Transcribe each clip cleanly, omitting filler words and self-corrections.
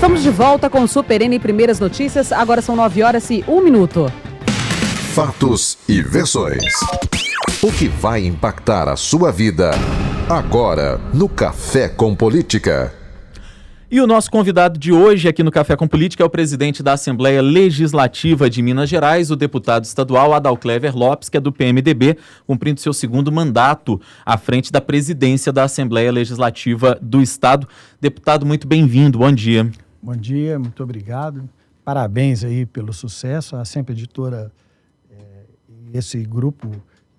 Estamos de volta com o Super N Primeiras Notícias. Agora são 9h01. Fatos e versões. O que vai impactar a sua vida agora no Café com Política. E o nosso convidado de hoje aqui no Café com Política é o presidente da Assembleia Legislativa de Minas Gerais, o deputado estadual Adalclever Lopes, que é do PMDB, cumprindo seu segundo mandato à frente da presidência da Assembleia Legislativa do Estado. Deputado, muito bem-vindo, bom dia. Bom dia, muito obrigado. Parabéns aí pelo sucesso. A Sempre Editora e esse grupo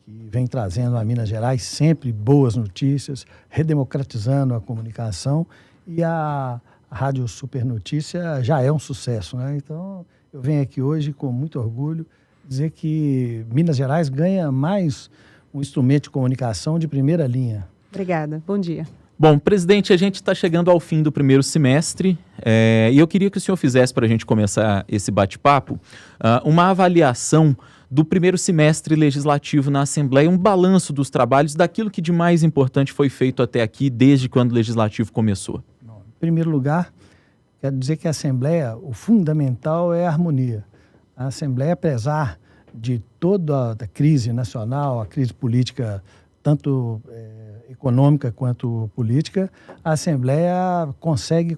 que vem trazendo a Minas Gerais sempre boas notícias, redemocratizando a comunicação. E a Rádio Super Notícia já é um sucesso, né? Então, eu venho aqui hoje com muito orgulho dizer que Minas Gerais ganha mais um instrumento de comunicação de primeira linha. Obrigada, bom dia. Bom, presidente, a gente está chegando ao fim do primeiro semestre e eu queria que o senhor fizesse, para a gente começar esse bate-papo, uma avaliação do primeiro semestre legislativo na Assembleia, um balanço dos trabalhos, daquilo que de mais importante foi feito até aqui, desde quando o Legislativo começou. Em primeiro lugar, quero dizer que a Assembleia, o fundamental é a harmonia. A Assembleia, apesar de toda a crise nacional, a crise política, tanto econômica quanto política, a Assembleia consegue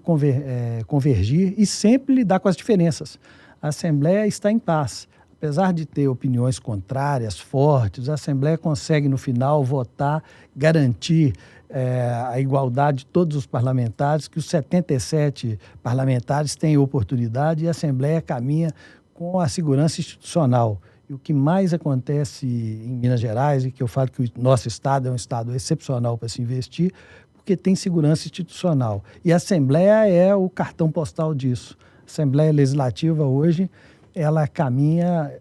convergir e sempre lidar com as diferenças. A Assembleia está em paz. Apesar de ter opiniões contrárias, fortes, a Assembleia consegue, no final, votar, garantir a igualdade de todos os parlamentares, que os 77 parlamentares têm oportunidade e a Assembleia caminha com a segurança institucional. E o que mais acontece em Minas Gerais, e que eu falo que o nosso Estado é um Estado excepcional para se investir, porque tem segurança institucional. E a Assembleia é o cartão postal disso. A Assembleia Legislativa hoje, ela caminha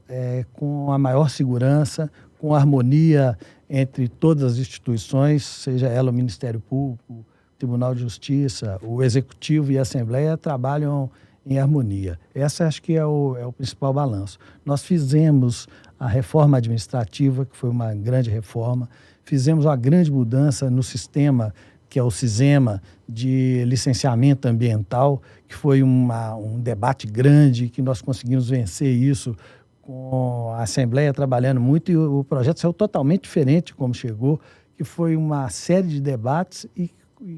com a maior segurança, com harmonia entre todas as instituições, seja ela o Ministério Público, o Tribunal de Justiça, o Executivo e a Assembleia trabalham em harmonia. Essa acho que é o principal balanço. Nós fizemos a reforma administrativa, que foi uma grande reforma, fizemos uma grande mudança no sistema, que é o SISEMA, de licenciamento ambiental, que foi um debate grande, que nós conseguimos vencer isso com a Assembleia trabalhando muito, e o projeto saiu totalmente diferente como chegou, que foi uma série de debates e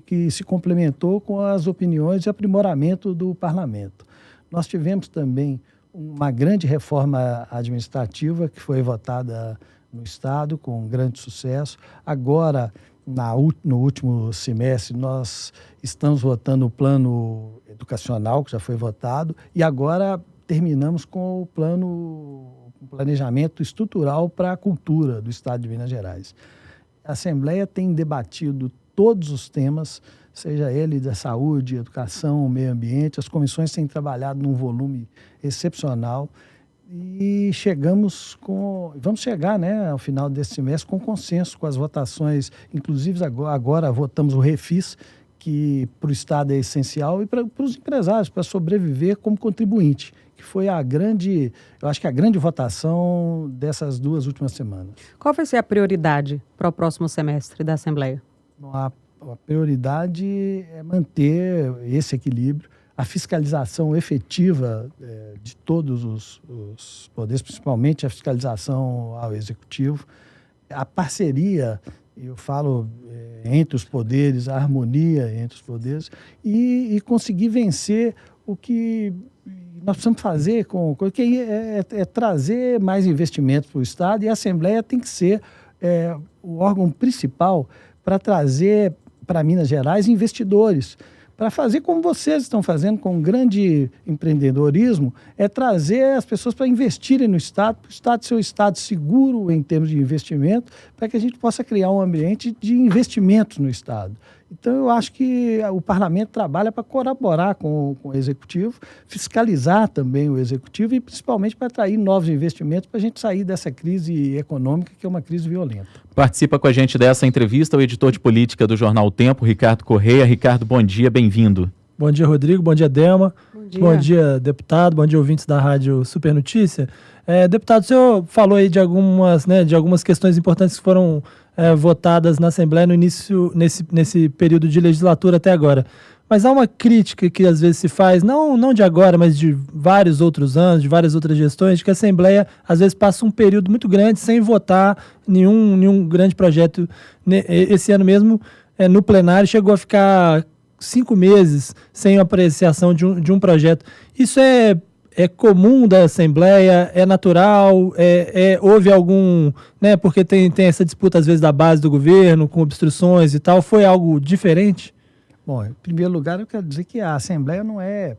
que se complementou com as opiniões de aprimoramento do Parlamento. Nós tivemos também uma grande reforma administrativa que foi votada no Estado com grande sucesso. Agora, no último semestre, nós estamos votando o plano educacional, que já foi votado, e agora terminamos com o planejamento estrutural para a cultura do Estado de Minas Gerais. A Assembleia tem debatido todos os temas, seja ele da saúde, educação, meio ambiente. As comissões têm trabalhado num volume excepcional e vamos chegar, né, ao final desse semestre com consenso, com as votações. Inclusive agora votamos o Refis, que para o Estado é essencial, e para os empresários, para sobreviver como contribuinte, que foi eu acho que a grande votação dessas 2 últimas semanas. Qual vai ser a prioridade para o próximo semestre da Assembleia? A prioridade é manter esse equilíbrio, a fiscalização efetiva de todos os poderes, principalmente a fiscalização ao Executivo, a parceria, eu falo, entre os poderes, a harmonia entre os poderes, e conseguir vencer o que nós precisamos fazer que é trazer mais investimentos para o Estado, e a Assembleia tem que ser o órgão principal para trazer para Minas Gerais investidores, para fazer como vocês estão fazendo com um grande empreendedorismo, é trazer as pessoas para investirem no Estado, para o Estado ser um Estado seguro em termos de investimento, para que a gente possa criar um ambiente de investimentos no Estado. Então, eu acho que o Parlamento trabalha para colaborar com o Executivo, fiscalizar também o Executivo e, principalmente, para atrair novos investimentos para a gente sair dessa crise econômica, que é uma crise violenta. Participa com a gente dessa entrevista o editor de política do Jornal O Tempo, Ricardo Correia. Ricardo, bom dia, bem-vindo. Bom dia, Rodrigo. Bom dia, Delma. Bom dia, deputado. Bom dia, ouvintes da Rádio Super Notícia. Deputado, o senhor falou aí de algumas questões importantes que foram votadas na Assembleia no início, nesse período de legislatura até agora. Mas há uma crítica que às vezes se faz, não de agora, mas de vários outros anos, de várias outras gestões, de que a Assembleia às vezes passa um período muito grande sem votar nenhum grande projeto. Esse ano mesmo, no plenário, chegou a ficar 5 meses sem apreciação de um projeto. Isso é comum da Assembleia? É natural? Houve algum... né, porque tem essa disputa às vezes da base do governo, com obstruções e tal. Foi algo diferente? Bom, em primeiro lugar, eu quero dizer que a Assembleia não é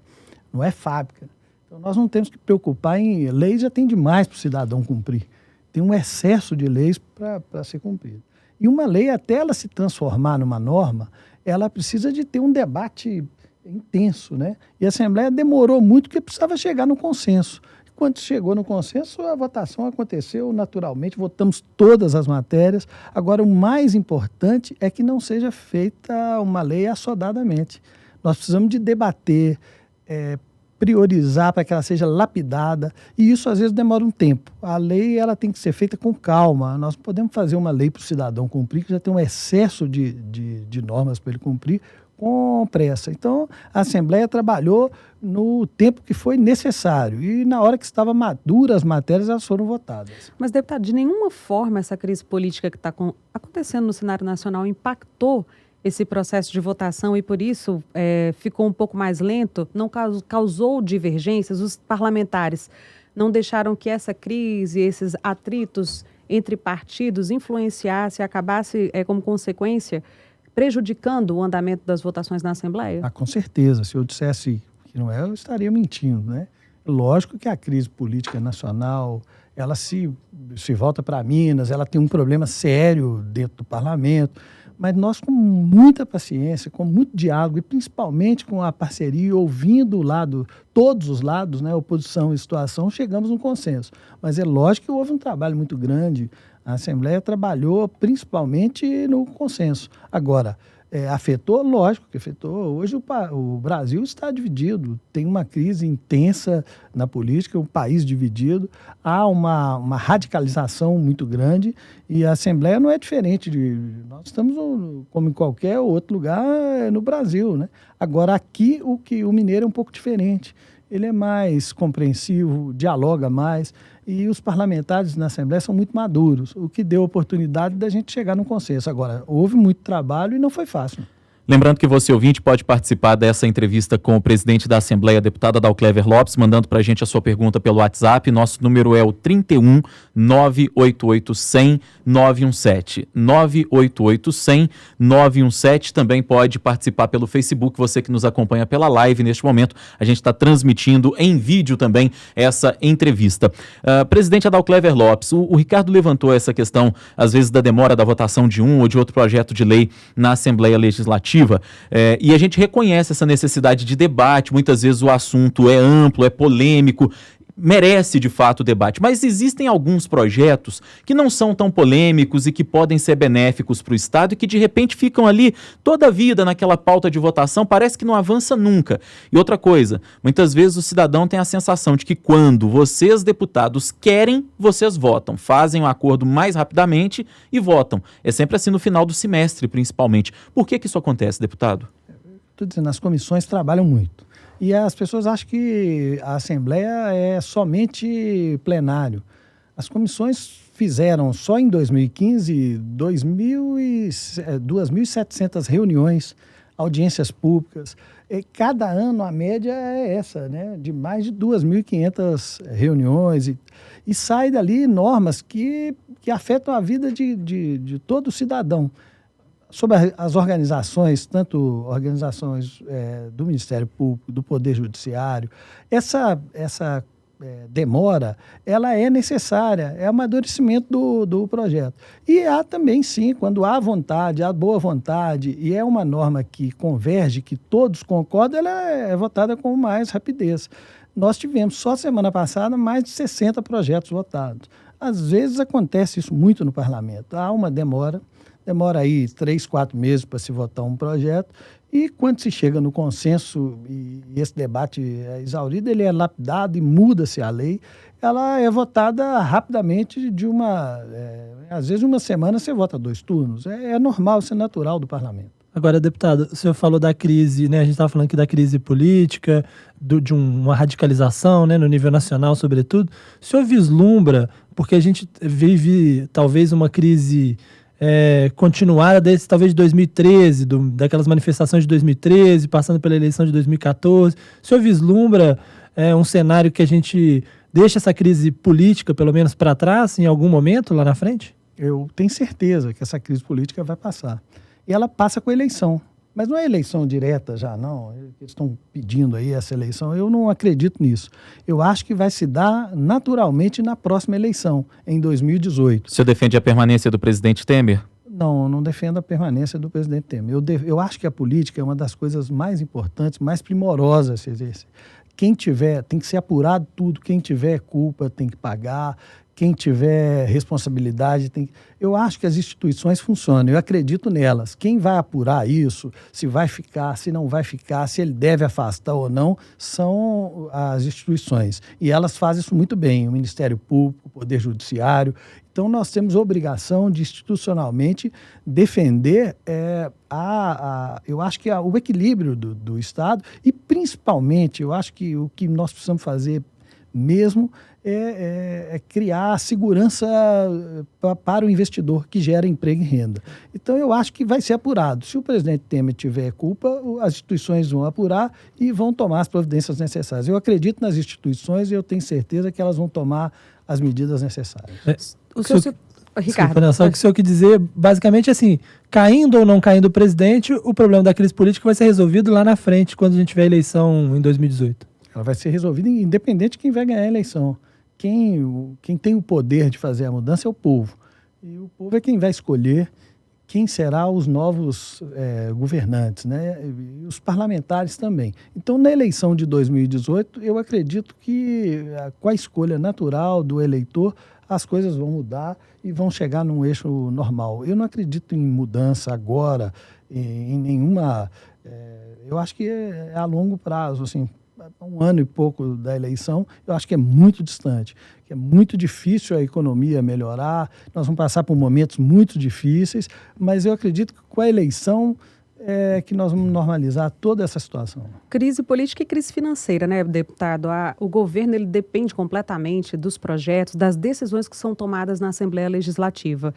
fábrica. Então, nós não temos que preocupar em... Leis já tem demais para o cidadão cumprir. Tem um excesso de leis para ser cumprido. E uma lei, até ela se transformar numa norma, ela precisa de ter um debate intenso, né? E a Assembleia demorou muito porque precisava chegar no consenso. Quando chegou no consenso, a votação aconteceu naturalmente, votamos todas as matérias. Agora, o mais importante é que não seja feita uma lei assodadamente. Nós precisamos de debater, priorizar para que ela seja lapidada, e isso às vezes demora um tempo. A lei ela tem que ser feita com calma. Nós não podemos fazer uma lei para o cidadão cumprir, que já tem um excesso de normas para ele cumprir, com pressa. Então, a Assembleia trabalhou no tempo que foi necessário e na hora que estava madura as matérias, elas foram votadas. Mas, deputado, de nenhuma forma essa crise política que está acontecendo no cenário nacional impactou esse processo de votação e, por isso, ficou um pouco mais lento? Não causou divergências? Os parlamentares não deixaram que essa crise, esses atritos entre partidos influenciasse e acabasse, como consequência, prejudicando o andamento das votações na Assembleia? Com certeza. Se eu dissesse que não é, eu estaria mentindo, né? Lógico que a crise política nacional, ela se volta para Minas, ela tem um problema sério dentro do parlamento, mas nós, com muita paciência, com muito diálogo e principalmente com a parceria, ouvindo todos os lados, né, oposição e situação, chegamos a um consenso. Mas é lógico que houve um trabalho muito grande. A Assembleia trabalhou principalmente no consenso. Agora, afetou? Lógico que afetou. Hoje o Brasil está dividido, tem uma crise intensa na política, um país dividido, há uma radicalização muito grande e a Assembleia não é diferente. Nós estamos, como em qualquer outro lugar, no Brasil, né? Agora, aqui o mineiro é um pouco diferente. Ele é mais compreensivo, dialoga mais, e os parlamentares na Assembleia são muito maduros, o que deu a oportunidade da gente chegar num consenso. Agora, houve muito trabalho e não foi fácil. Lembrando que você, ouvinte, pode participar dessa entrevista com o presidente da Assembleia, deputado Adalclever Lopes, mandando para a gente a sua pergunta pelo WhatsApp. Nosso número é o 31 988 100 917. 988 100 917. Também pode participar pelo Facebook, você que nos acompanha pela live neste momento. A gente está transmitindo em vídeo também essa entrevista. Presidente Adalclever Lopes, o Ricardo levantou essa questão, às vezes, da demora da votação de um ou de outro projeto de lei na Assembleia Legislativa. E a gente reconhece essa necessidade de debate, muitas vezes o assunto é amplo, é polêmico, merece de fato debate, mas existem alguns projetos que não são tão polêmicos e que podem ser benéficos para o Estado e que de repente ficam ali toda a vida naquela pauta de votação, parece que não avança nunca. E outra coisa, muitas vezes o cidadão tem a sensação de que quando vocês, deputados, querem, vocês votam, fazem um acordo mais rapidamente e votam. É sempre assim no final do semestre, principalmente. Por que isso acontece, deputado? Estou dizendo, as comissões trabalham muito. E as pessoas acham que a Assembleia é somente plenário. As comissões fizeram só em 2015 2.700 reuniões, audiências públicas. E cada ano a média é essa, né? De mais de 2.500 reuniões. E sai dali normas que afetam a vida de todo cidadão. Sobre as organizações, tanto organizações do Ministério Público, do Poder Judiciário, essa demora, ela é necessária, é amadurecimento do projeto. E há também, sim, quando há vontade, há boa vontade, e é uma norma que converge, que todos concordam, ela é votada com mais rapidez. Nós tivemos, só semana passada, mais de 60 projetos votados. Às vezes acontece isso muito no parlamento, há uma demora aí 3, 4 meses para se votar um projeto, e quando se chega no consenso e esse debate é exaurido, ele é lapidado e muda-se a lei, ela é votada rapidamente às vezes uma semana você vota 2 turnos, é normal, isso é natural do parlamento. Agora, deputado, o senhor falou da crise, né? A gente estava falando aqui da crise política, de uma radicalização, né, no nível nacional, sobretudo. O senhor vislumbra, porque a gente vive talvez uma crise continuada talvez de 2013, daquelas manifestações de 2013, passando pela eleição de 2014. O senhor vislumbra um cenário que a gente deixa essa crise política, pelo menos, para trás, em algum momento, lá na frente? Eu tenho certeza que essa crise política vai passar. E ela passa com a eleição. Mas não é eleição direta já, não. Eles estão pedindo aí essa eleição. Eu não acredito nisso. Eu acho que vai se dar naturalmente na próxima eleição, em 2018. O senhor defende a permanência do presidente Temer? Não defendo a permanência do presidente Temer. Eu acho que a política é uma das coisas mais importantes, mais primorosas. Quem tiver, tem que ser apurado tudo. Quem tiver culpa tem que pagar. Quem tiver responsabilidade tem que... Eu acho que as instituições funcionam, eu acredito nelas. Quem vai apurar isso, se vai ficar, se não vai ficar, se ele deve afastar ou não, são as instituições. E elas fazem isso muito bem, o Ministério Público, o Poder Judiciário. Então, nós temos a obrigação de institucionalmente defender eu acho que o equilíbrio do Estado e, principalmente, eu acho que o que nós precisamos fazer mesmo é criar segurança para o investidor que gera emprego e renda. Então, eu acho que vai ser apurado. Se o presidente Temer tiver culpa, as instituições vão apurar e vão tomar as providências necessárias. Eu acredito nas instituições e eu tenho certeza que elas vão tomar as medidas necessárias. Ricardo. Só que o senhor quer dizer, basicamente assim, caindo ou não caindo o presidente, o problema da crise política vai ser resolvido lá na frente, quando a gente tiver a eleição em 2018. Ela vai ser resolvida independente de quem vai ganhar a eleição. Quem tem o poder de fazer a mudança é o povo. E o povo é quem vai escolher quem será os novos governantes, né? E os parlamentares também. Então, na eleição de 2018, eu acredito que com a escolha natural do eleitor, as coisas vão mudar e vão chegar num eixo normal. Eu não acredito em mudança agora, em nenhuma... eu acho que é a longo prazo, assim, 1 ano e pouco da eleição, eu acho que é muito distante, que é muito difícil a economia melhorar, nós vamos passar por momentos muito difíceis, mas eu acredito que com a eleição que nós vamos normalizar toda essa situação. Crise política e crise financeira, né, deputado? O governo ele depende completamente dos projetos, das decisões que são tomadas na Assembleia Legislativa.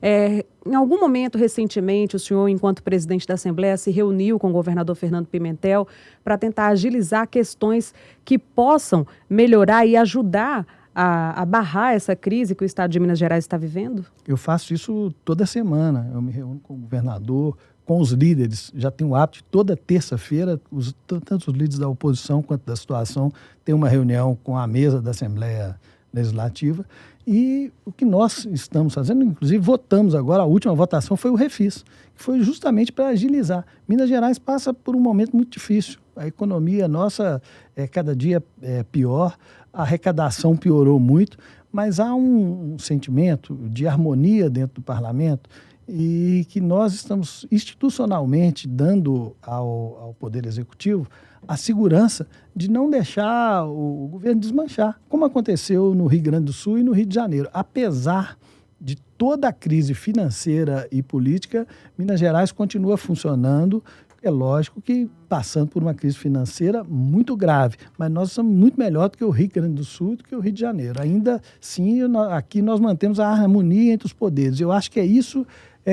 Em algum momento, recentemente, o senhor, enquanto presidente da Assembleia, se reuniu com o governador Fernando Pimentel para tentar agilizar questões que possam melhorar e ajudar a barrar essa crise que o Estado de Minas Gerais está vivendo? Eu faço isso toda semana. Eu me reúno com o governador, com os líderes. Já tenho o hábito, toda terça-feira, tanto os líderes da oposição quanto da situação, tem uma reunião com a mesa da Assembleia Legislativa. E o que nós estamos fazendo, inclusive votamos agora, a última votação foi o Refis, que foi justamente para agilizar. Minas Gerais passa por um momento muito difícil. A economia nossa cada dia é pior, a arrecadação piorou muito, mas há um sentimento de harmonia dentro do parlamento e que nós estamos institucionalmente dando ao Poder Executivo a segurança de não deixar o governo desmanchar, como aconteceu no Rio Grande do Sul e no Rio de Janeiro. Apesar de toda a crise financeira e política, Minas Gerais continua funcionando. É lógico que passando por uma crise financeira muito grave, mas nós somos muito melhor do que o Rio Grande do Sul e do que o Rio de Janeiro. Ainda assim, aqui nós mantemos a harmonia entre os poderes. Eu acho que é isso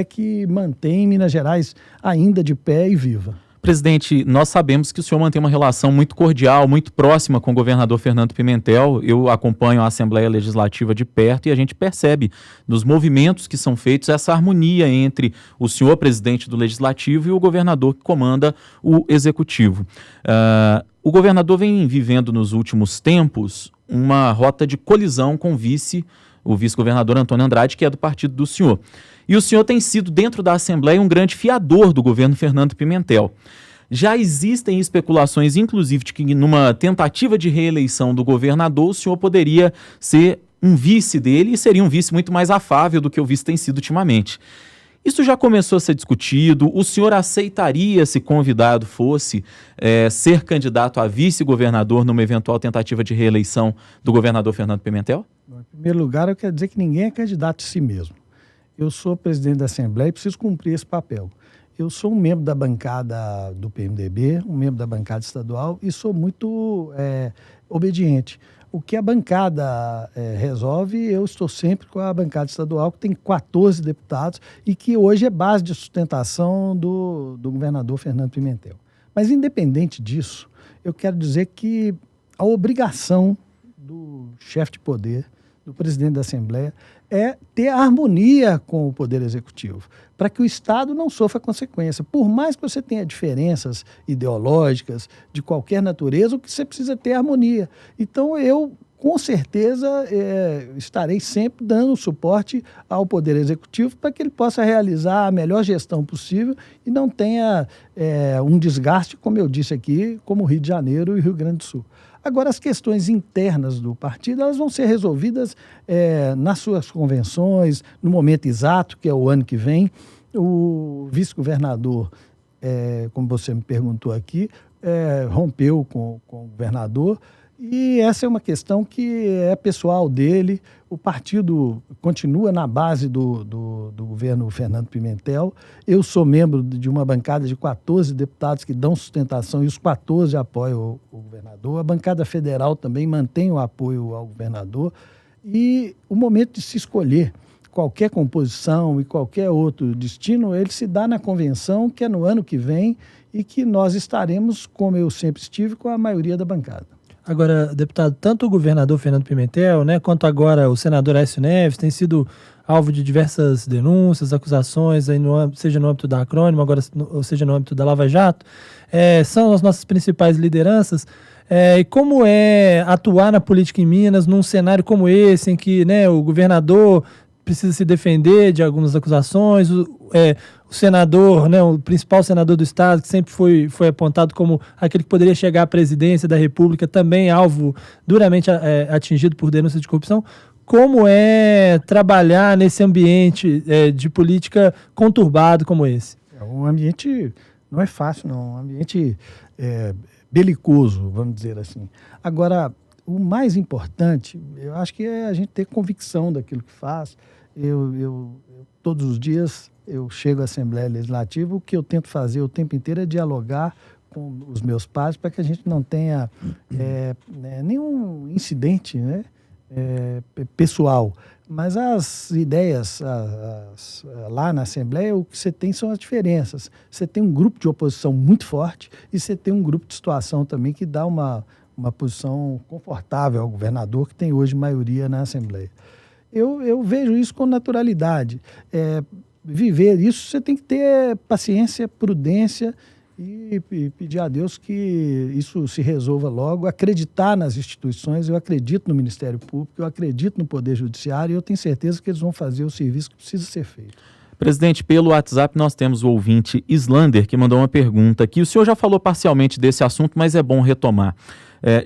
que mantém Minas Gerais ainda de pé e viva. Presidente, nós sabemos que o senhor mantém uma relação muito cordial, muito próxima com o governador Fernando Pimentel. Eu acompanho a Assembleia Legislativa de perto e a gente percebe nos movimentos que são feitos essa harmonia entre o senhor presidente do Legislativo e o governador que comanda o Executivo. O governador vem vivendo nos últimos tempos uma rota de colisão com o vice-governador Antônio Andrade, que é do partido do senhor. E o senhor tem sido, dentro da Assembleia, um grande fiador do governo Fernando Pimentel. Já existem especulações, inclusive, de que numa tentativa de reeleição do governador, o senhor poderia ser um vice dele e seria um vice muito mais afável do que o vice tem sido ultimamente. Isso já começou a ser discutido. O senhor aceitaria, se convidado fosse, ser candidato a vice-governador numa eventual tentativa de reeleição do governador Fernando Pimentel? Em primeiro lugar, eu quero dizer que ninguém é candidato de si mesmo. Eu sou presidente da Assembleia e preciso cumprir esse papel. eu sou um membro da bancada do PMDB, um membro da bancada estadual e sou muito obediente. O que a bancada resolve, eu estou sempre com a bancada estadual, que tem 14 deputados e que hoje é base de sustentação do governador Fernando Pimentel. Mas, independente disso, eu quero dizer que a obrigação do chefe de poder, do presidente da Assembleia, é ter harmonia com o Poder Executivo, para que o Estado não sofra consequência. Por mais que você tenha diferenças ideológicas de qualquer natureza, o que você precisa ter é harmonia. Então, eu, com certeza, estarei sempre dando suporte ao Poder Executivo para que ele possa realizar a melhor gestão possível e não tenha um desgaste, como eu disse aqui, como o Rio de Janeiro e o Rio Grande do Sul. Agora, as questões internas do partido, elas vão ser resolvidas nas suas convenções, no momento exato, que é o ano que vem. O vice-governador, como você me perguntou aqui, rompeu com o governador, e essa é uma questão que é pessoal dele. O partido continua na base do governo Fernando Pimentel. Eu sou membro de uma bancada de 14 deputados que dão sustentação e os 14 apoiam o governador. A bancada federal também mantém o apoio ao governador. E o momento de se escolher qualquer composição e qualquer outro destino, ele se dá na convenção, que é no ano que vem, e que nós estaremos, como eu sempre estive, com a maioria da bancada. Agora, deputado, tanto o governador Fernando Pimentel, né, quanto agora o senador Aécio Neves têm sido alvo de diversas denúncias, acusações, aí seja no âmbito da Acrônimo, agora, ou seja no âmbito da Lava Jato, são as nossas principais lideranças. E como é atuar na política em Minas num cenário como esse, em que, né, o governador precisa se defender de algumas acusações, o senador, né, o principal senador do estado, que sempre foi apontado como aquele que poderia chegar à presidência da República, também alvo duramente atingido por denúncias de corrupção. Como é trabalhar nesse ambiente de política conturbado como esse? Um ambiente não é fácil, não. Um ambiente belicoso, vamos dizer assim. Agora, o mais importante, eu acho que é a gente ter convicção daquilo que faz. Eu todos os dias eu chego à Assembleia Legislativa, o que eu tento fazer o tempo inteiro é dialogar com os meus pares para que a gente não tenha nenhum incidente, né, pessoal. Mas as ideias lá na Assembleia, o que você tem são as diferenças. Você tem um grupo de oposição muito forte e você tem um grupo de situação também que dá uma posição confortável ao governador, que tem hoje maioria na Assembleia. Eu vejo isso com naturalidade. Viver isso, você tem que ter paciência, prudência e pedir a Deus que isso se resolva logo, acreditar nas instituições. Eu acredito no Ministério Público, eu acredito no Poder Judiciário e eu tenho certeza que eles vão fazer o serviço que precisa ser feito. Presidente, pelo WhatsApp nós temos o ouvinte Islander, que mandou uma pergunta aqui. O senhor já falou parcialmente desse assunto, mas é bom retomar.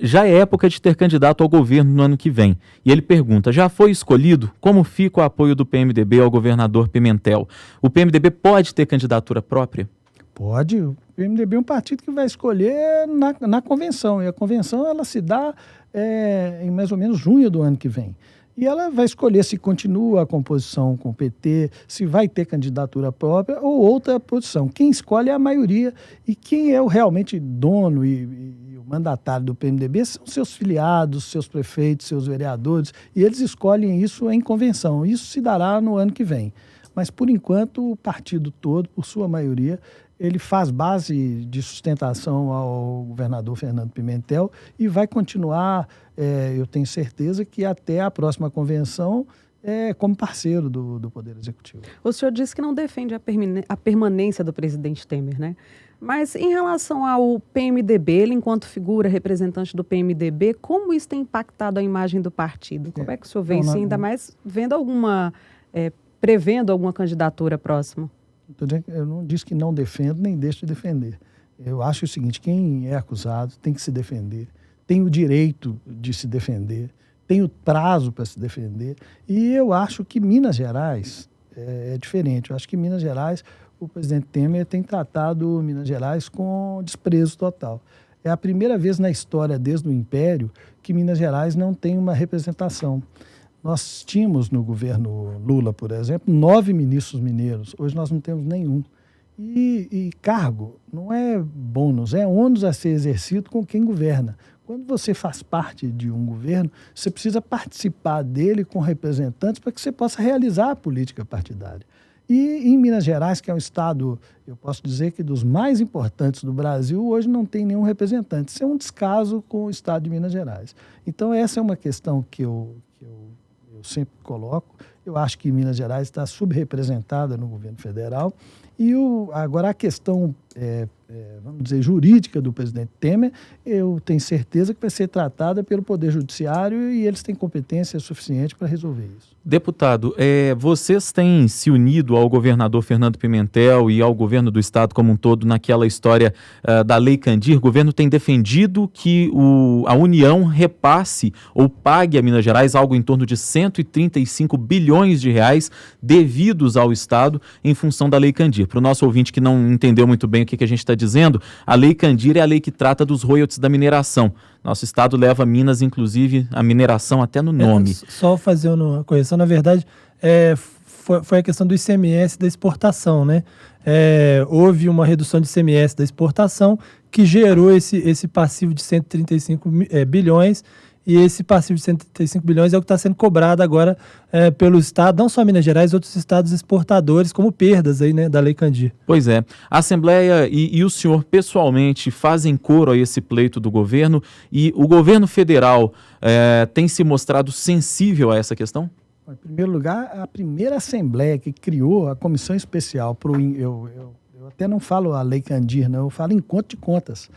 Já é época de ter candidato ao governo no ano que vem. E ele pergunta, já foi escolhido? Como fica o apoio do PMDB ao governador Pimentel? O PMDB pode ter candidatura própria? Pode. O PMDB é um partido que vai escolher na convenção. E a convenção ela se dá em mais ou menos junho do ano que vem. E ela vai escolher se continua a composição com o PT, se vai ter candidatura própria ou outra posição. Quem escolhe é a maioria e quem é o realmente dono e o mandatário do PMDB são seus filiados, seus prefeitos, seus vereadores, e eles escolhem isso em convenção. Isso se dará no ano que vem. Mas, por enquanto, o partido todo, por sua maioria, ele faz base de sustentação ao governador Fernando Pimentel e vai continuar, eu tenho certeza, que até a próxima convenção como parceiro do Poder Executivo. O senhor disse que não defende a permanência do presidente Temer, né? Mas em relação ao PMDB, ele enquanto figura representante do PMDB, como isso tem impactado a imagem do partido? Como é que o senhor vê isso, ainda mais prevendo alguma candidatura próxima? Eu não disse que não defendo, nem deixo de defender. Eu acho o seguinte, quem é acusado tem que se defender, tem o direito de se defender, tem o prazo para se defender. E eu acho que Minas Gerais é diferente. Eu acho que Minas Gerais, o presidente Temer tem tratado Minas Gerais com desprezo total. É a primeira vez na história, desde o Império, que Minas Gerais não tem uma representação. Nós tínhamos no governo Lula, por exemplo, 9 ministros mineiros. Hoje nós não temos nenhum. E cargo não é bônus, é ônus a ser exercido com quem governa. Quando você faz parte de um governo, você precisa participar dele com representantes para que você possa realizar a política partidária. E em Minas Gerais, que é um estado, eu posso dizer que dos mais importantes do Brasil, hoje não tem nenhum representante. Isso é um descaso com o estado de Minas Gerais. Então essa é uma questão que eu sempre coloco. Eu acho que Minas Gerais está subrepresentada no governo federal. E agora a questão, vamos dizer, jurídica do presidente Temer, eu tenho certeza que vai ser tratada pelo Poder Judiciário e eles têm competência suficiente para resolver isso. Deputado, vocês têm se unido ao governador Fernando Pimentel e ao governo do estado como um todo naquela história da Lei Candir. O governo tem defendido que a União repasse ou pague a Minas Gerais algo em torno de 135 bilhões de reais devidos ao estado em função da Lei Candir. Para o nosso ouvinte que não entendeu muito bem o que a gente está dizendo, a Lei Candir é a lei que trata dos royalties da mineração. Nosso estado leva Minas, inclusive, a mineração até no nome. Só fazer uma correção, na verdade, foi a questão do ICMS da exportação, né? Houve uma redução de ICMS da exportação que gerou esse passivo de 135 bilhões, e esse passivo de 135 bilhões é o que está sendo cobrado agora pelo Estado, não só Minas Gerais, outros estados exportadores, como perdas aí, né, da Lei Candir. Pois é. A Assembleia e o senhor pessoalmente fazem coro a esse pleito do governo, e o governo federal tem se mostrado sensível a essa questão? Em primeiro lugar, a primeira Assembleia que criou a Comissão Especial para eu até não falo a Lei Candir, não, eu falo encontro de contas,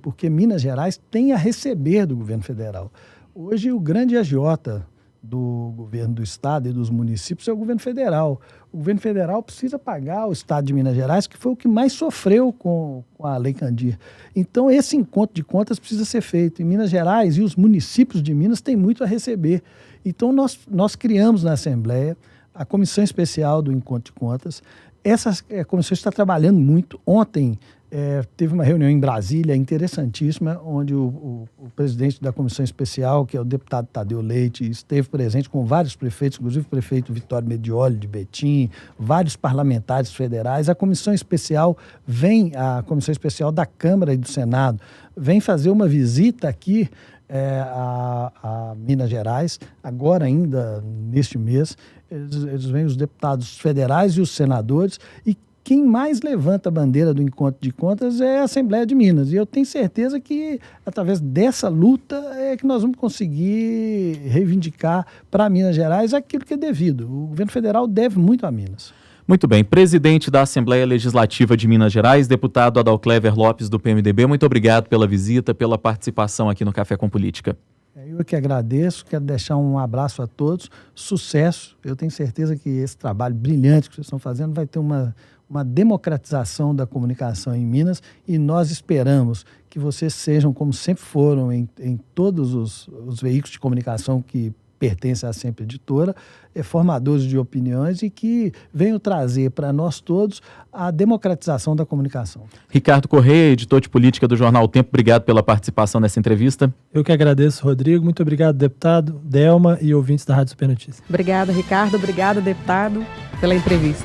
porque Minas Gerais tem a receber do governo federal. Hoje, o grande agiota do governo do estado e dos municípios é o governo federal. O governo federal precisa pagar o estado de Minas Gerais, que foi o que mais sofreu com a Lei Candir. Então, esse encontro de contas precisa ser feito. Em Minas Gerais e os municípios de Minas têm muito a receber. Então, nós criamos na Assembleia a Comissão Especial do Encontro de Contas. Essa comissão está trabalhando muito. Ontem, teve uma reunião em Brasília interessantíssima, onde o presidente da Comissão Especial, que é o deputado Tadeu Leite, esteve presente com vários prefeitos, inclusive o prefeito Vitório Medioli, de Betim, vários parlamentares federais. A Comissão Especial a Comissão Especial da Câmara e do Senado, vem fazer uma visita aqui a Minas Gerais, agora ainda neste mês. Eles vêm, os deputados federais e os senadores, e quem mais levanta a bandeira do encontro de contas é a Assembleia de Minas. E eu tenho certeza que, através dessa luta, é que nós vamos conseguir reivindicar para Minas Gerais aquilo que é devido. O governo federal deve muito a Minas. Muito bem. Presidente da Assembleia Legislativa de Minas Gerais, deputado Adalclever Lopes, do PMDB, muito obrigado pela visita, pela participação aqui no Café com Política. Eu que agradeço, quero deixar um abraço a todos, sucesso. Eu tenho certeza que esse trabalho brilhante que vocês estão fazendo vai ter uma democratização da comunicação em Minas, e nós esperamos que vocês sejam, como sempre foram em todos os veículos de comunicação que pertencem à Sempre Editora, formadores de opiniões, e que venham trazer para nós todos a democratização da comunicação. Ricardo Correia, editor de política do Jornal O Tempo, obrigado pela participação nessa entrevista. Eu que agradeço, Rodrigo. Muito obrigado, deputado, Delma e ouvintes da Rádio Super Notícias. Obrigada, Ricardo. Obrigada, deputado, pela entrevista.